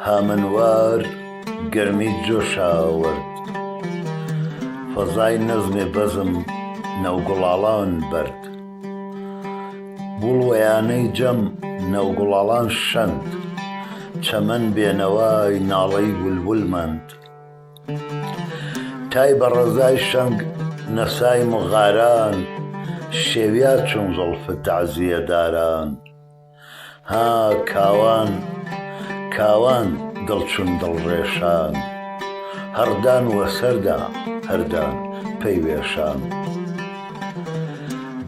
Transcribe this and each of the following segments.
هامنوار گەرمی جۆشاوەرد، فەزای نەزمێ بەزم نەوگوڵاڵان بەرد، بوڵوەیانەی جەم نەوگوڵاڵان شەند، چەمەن بێنەوای ناڵەی بولبول مەند، تای بە ڕەزای شەنگ نەسای مغاران، شێویا چوون زوڵفت تەعزیەداران، ها کاوان دڵچوون دڵڕێشان، هەردان وە سەردا هەردان پەی وێشان،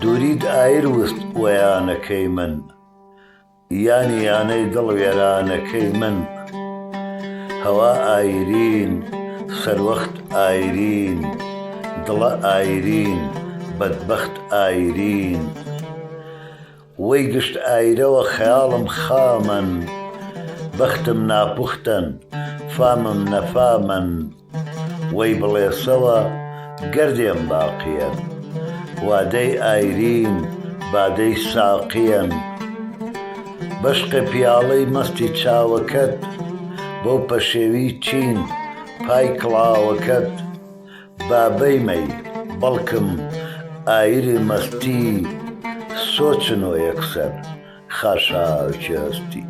دووریت ئایر وست وەیانەکەی من، یانەی دڵ وێرانەکەی من، هەوا ئایرین سەروەخت ئایرین، دڵە ئایرین بەدبەخت ئایرین، وەی گشت ئایرەوە خەیاڵم خامن، بەختم ناپوختن فامم نەفامن، وەی بڵێسەوە گەردێم باقیەن، وادەی ئایرین بادەی ساقیەن، بەشقێ پیاڵەی مەستی چاوەکەت، بەو پەشێوی چین پای کڵاوەکەت، بابەیمەی بەڵکم ئایری مەستی، سۆچنۆ یەکسەر خاشاکی هەستی.